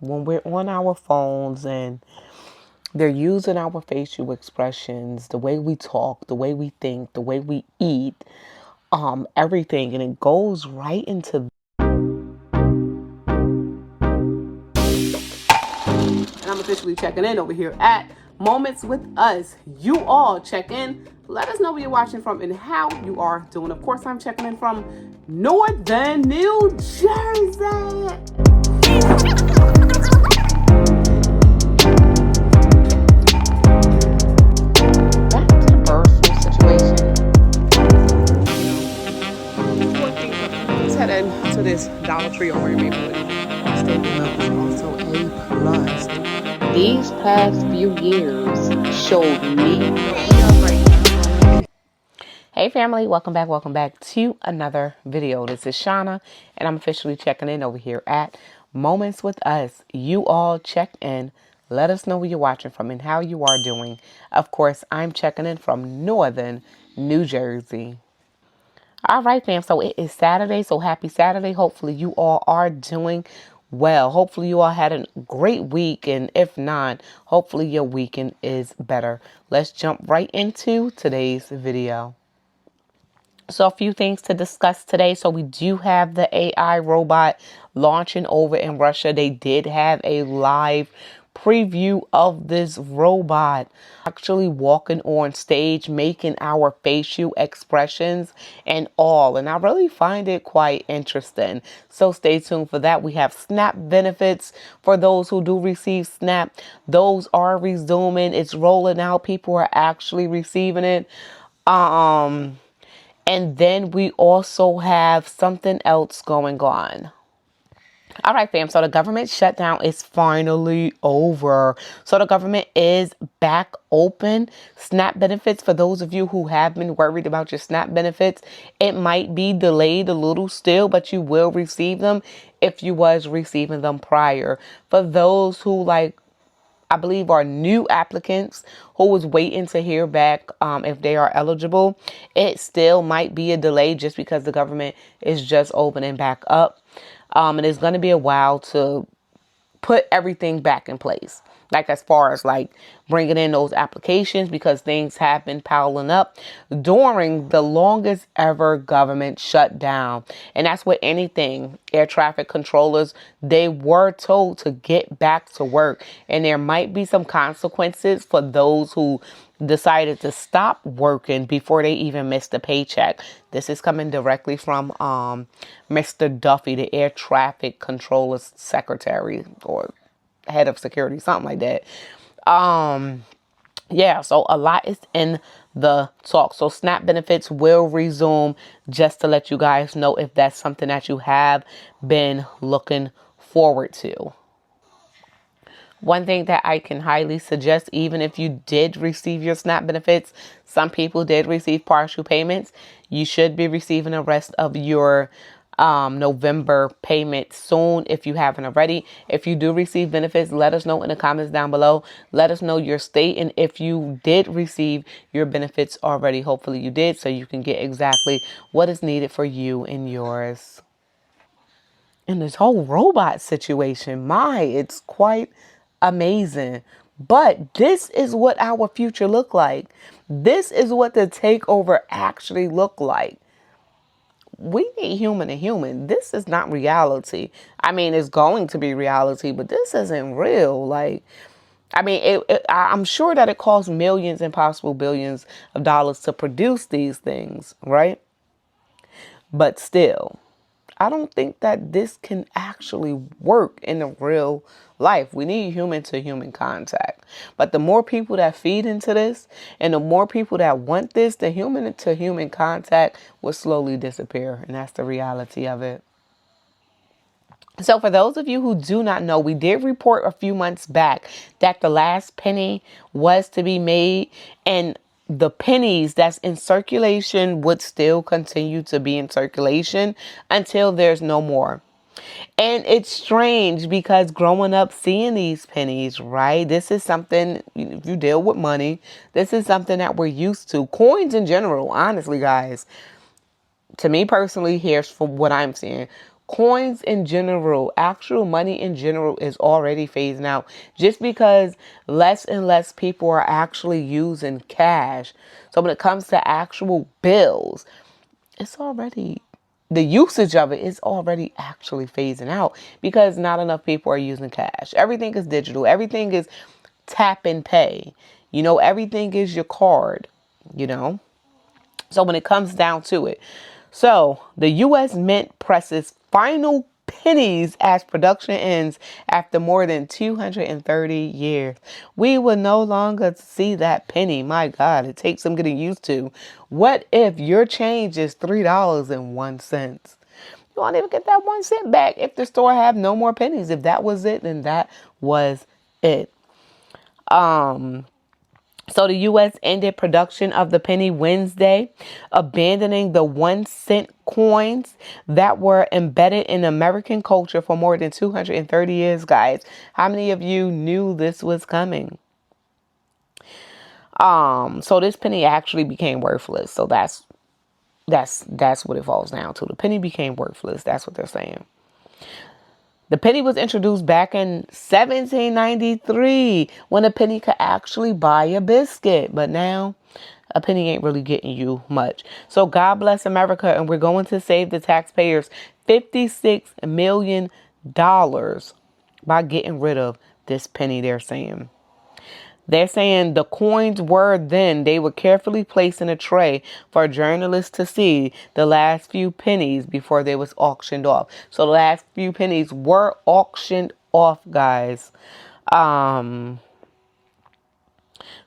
when we're on our phones and they're using our facial expressions, the way we talk, the way we think, the way we eat, everything, and it goes right into. And I'm officially checking in over here at Moments with Us. You all check in. Let us know where you're watching from and how you are doing. Of course, I'm checking in from Northern New Jersey. To this Dollar Tree over in Maplewood. Stable is also a plus. These past few years showed me. Hey family, welcome back to another video. This is Shauna, and I'm officially checking in over here at Moments with Us. You all check in. Let us know where you're watching from and how you are doing. Of course, I'm checking in from Northern New Jersey. All right, fam. So it is Saturday. So happy Saturday. Hopefully you all are doing well. Hopefully you all had a great week. And if not, hopefully your weekend is better. Let's jump right into today's video. So a few things to discuss today. So we do have the AI robot launching over in Russia. They did have a live preview of this robot actually walking on stage, making our facial expressions and all. And I really find it quite interesting. So stay tuned for that. We have SNAP benefits for those who do receive SNAP. Those are resuming. It's rolling out. People are actually receiving it. And then we also have something else going on. All right, fam. So the government shutdown is finally over. So the government is back open. SNAP benefits, for those of you who have been worried about your SNAP benefits, it might be delayed a little still, but you will receive them if you was receiving them prior. For those who I believe are new applicants who was waiting to hear back if they are eligible, it still might be a delay just because the government is just opening back up. And it's going to be a while to put everything back in place. Like as far as bringing in those applications, because things have been piling up during the longest ever government shutdown. And that's with anything. Air traffic controllers, they were told to get back to work. And there might be some consequences for those who decided to stop working before they even missed a paycheck. This is coming directly from Mr. Duffy, the air traffic controller's secretary or head of security, something like that. Yeah, so a lot is in the talk. So SNAP benefits will resume, just to let you guys know if that's something that you have been looking forward to. One thing that I can highly suggest, even if you did receive your SNAP benefits, some people did receive partial payments. You should be receiving the rest of your November payment soon if you haven't already. If you do receive benefits, let us know in the comments down below. Let us know your state and if you did receive your benefits already. Hopefully you did, so you can get exactly what is needed for you and yours. And this whole robot situation, it's quite amazing. But this is what our future look like. This is what the takeover actually look like. We need human to human. This is not reality. I mean, it's going to be reality, but this isn't real. I'm sure that it costs millions and possible billions of dollars to produce these things, right? But still, I don't think that this can actually work in the real life. We need human to human contact. But the more people that feed into this and the more people that want this, the human to human contact will slowly disappear. And that's the reality of it. So for those of you who do not know, we did report a few months back that the last penny was to be made, and the pennies that's in circulation would still continue to be in circulation until there's no more. And it's strange because growing up seeing these pennies, right? This is something, if you deal with money, this is something that we're used to. Coins in general, honestly, guys. To me personally, here's from what I'm seeing. Coins in general, actual money in general is already phasing out just because less and less people are actually using cash. So when it comes to actual bills, it's already, the usage of it is already actually phasing out because not enough people are using cash. Everything is digital. Everything is tap and pay. Everything is your card, you know. So when it comes down to it, so the U.S. Mint presses final pennies as production ends after more than 230 years. We will no longer see that penny. My God, it takes some getting used to. What if your change is $3.01? You won't even get that 1 cent back if the store have no more pennies. If that was it, then that was it. So the U.S. ended production of the penny Wednesday, abandoning the 1 cent coins that were embedded in American culture for more than 230 years, guys. How many of you knew this was coming? So this penny actually became worthless. So that's what it falls down to. The penny became worthless. That's what they're saying. The penny was introduced back in 1793 when a penny could actually buy a biscuit. But now a penny ain't really getting you much. So God bless America, and we're going to save the taxpayers $56 million by getting rid of this penny, they're saying. They're saying the coins they were carefully placed in a tray for journalists to see the last few pennies before they was auctioned off. So the last few pennies were auctioned off, guys. So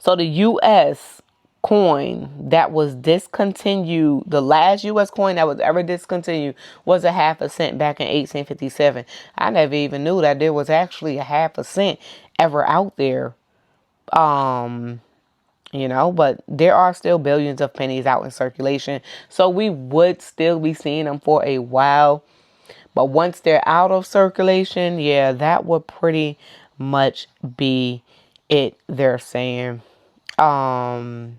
the U.S. coin that was discontinued, the last U.S. coin that was ever discontinued was a half a cent back in 1857. I never even knew that there was actually a half a cent ever out there. But there are still billions of pennies out in circulation. So we would still be seeing them for a while. But once they're out of circulation, yeah, that would pretty much be it, they're saying. Yeah,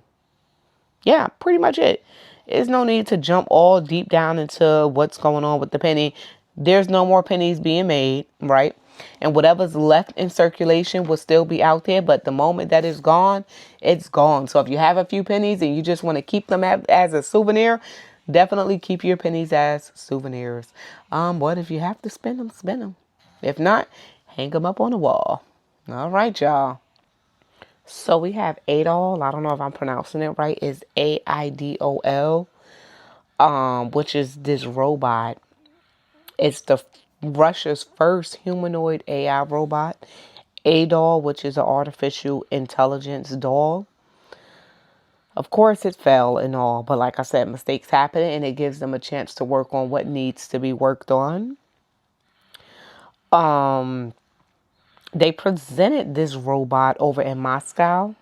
pretty much it. There's no need to jump all deep down into what's going on with the penny. There's no more pennies being made, right? And whatever's left in circulation will still be out there. But the moment that is gone, it's gone. So if you have a few pennies and you just want to keep them as a souvenir, definitely keep your pennies as souvenirs. But if you have to spend them, spend them. If not, hang them up on the wall. All right, y'all. So we have AIDOL. I don't know if I'm pronouncing it right. It's AIDOL, which is this robot. It's Russia's first humanoid AI robot. AIDOL, which is an artificial intelligence doll. Of course, it fell and all, but like I said, mistakes happen, and it gives them a chance to work on what needs to be worked on. They presented this robot over in Moscow.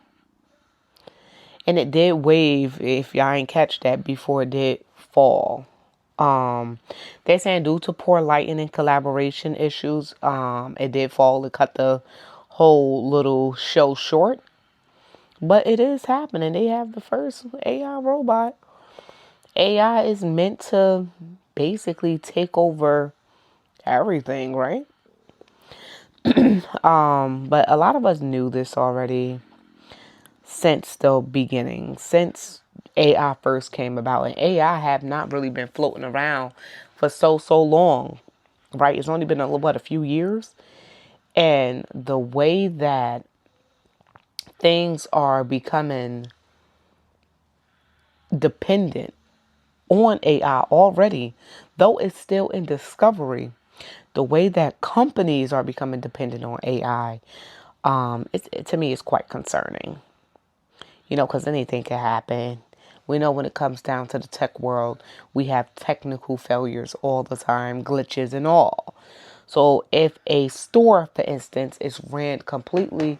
And it did wave, if y'all ain't catch that, before it did fall. They're saying due to poor lighting and collaboration issues, it did fall. It cut the whole little show short. But it is happening. They have the first AI robot. AI is meant to basically take over everything, right? But a lot of us knew this already since the beginning, since AI first came about. And AI have not really been floating around for so long, right? It's only been a few years. And the way that things are becoming dependent on AI already, though it's still in discovery, the way that companies are becoming dependent on AI, to me, is quite concerning. Because anything can happen. We know when it comes down to the tech world, we have technical failures all the time, glitches and all. So if a store, for instance, is ran completely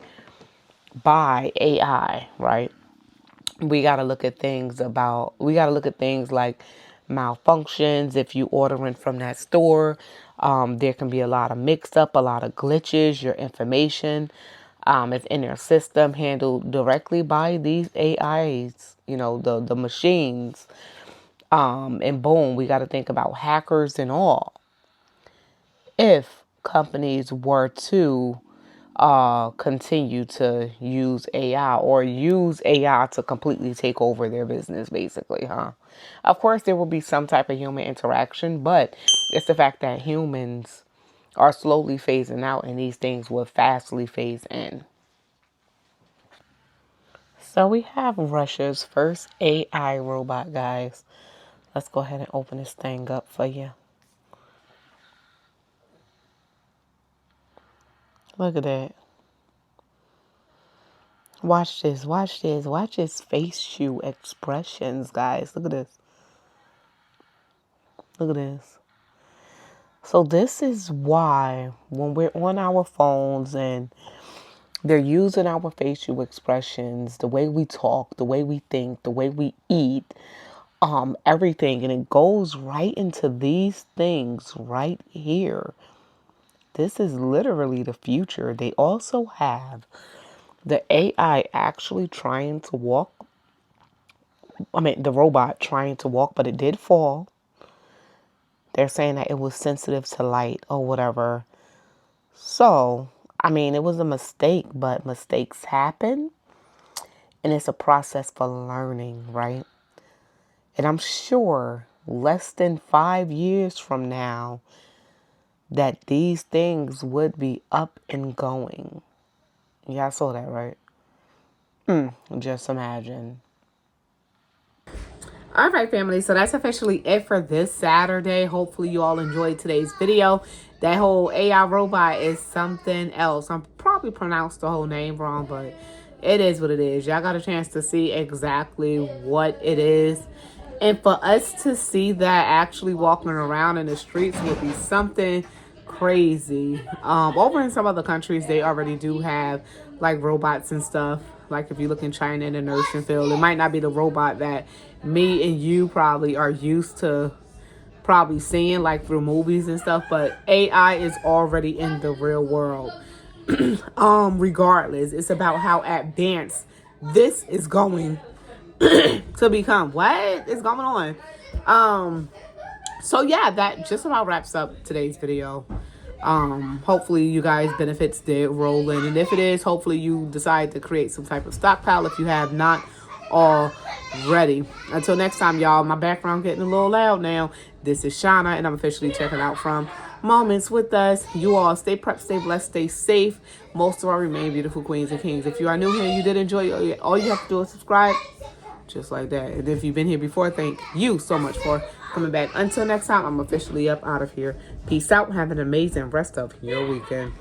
by AI, right? We got to look at things like malfunctions. If you ordering from that store, there can be a lot of mixed up, a lot of glitches. Your information is in their system handled directly by these AIs, the machines. And boom, we got to think about hackers and all. if companies were to continue to use AI or use AI to completely take over their business, basically, huh? Of course, there will be some type of human interaction, but it's the fact that humans are slowly phasing out and these things will fastly phase in. So we have Russia's first AI robot, guys. Let's go ahead and open this thing up for you. Look at that. Watch this, watch this, watch his facial expressions, guys. Look at this. Look at this. So this is why when we're on our phones and they're using our facial expressions, the way we talk, the way we think, the way we eat, everything, and it goes right into these things right here. This is literally the future. They also have the AI actually trying to walk. I mean, the robot trying to walk, but it did fall. They're saying that it was sensitive to light or whatever. So, I mean, it was a mistake, but mistakes happen. And it's a process for learning, right? And I'm sure less than 5 years from now that these things would be up and going. Yeah, I saw that, right? Just imagine. All right, family. So that's officially it for this Saturday. Hopefully you all enjoyed today's video. That whole AI robot is something else. I'm probably pronounced the whole name wrong, but it is what it is. Y'all got a chance to see exactly what it is. And for us to see that actually walking around in the streets would be something crazy. Over in some other countries, they already do have like robots and stuff. Like if you look in China in the nursing field, it might not be the robot that me and you probably are used to probably seeing like through movies and stuff, but AI is already in the real world. Regardless, it's about how advanced this is going to become. What is going on? So yeah, that just about wraps up today's video. Hopefully you guys benefits did roll in, and if it is, hopefully you decide to create some type of stockpile if you have not already. Until next time, y'all, my background getting a little loud now. This is Shauna, and I'm officially checking out from Moments with Us. You all stay prepped, stay blessed, stay safe. Most of our remain beautiful queens and kings. If you are new here and you did enjoy it, all you have to do is subscribe. Just like that. And if you've been here before, thank you so much for coming back. Until next time, I'm officially up out of here. Peace out. Have an amazing rest of your weekend.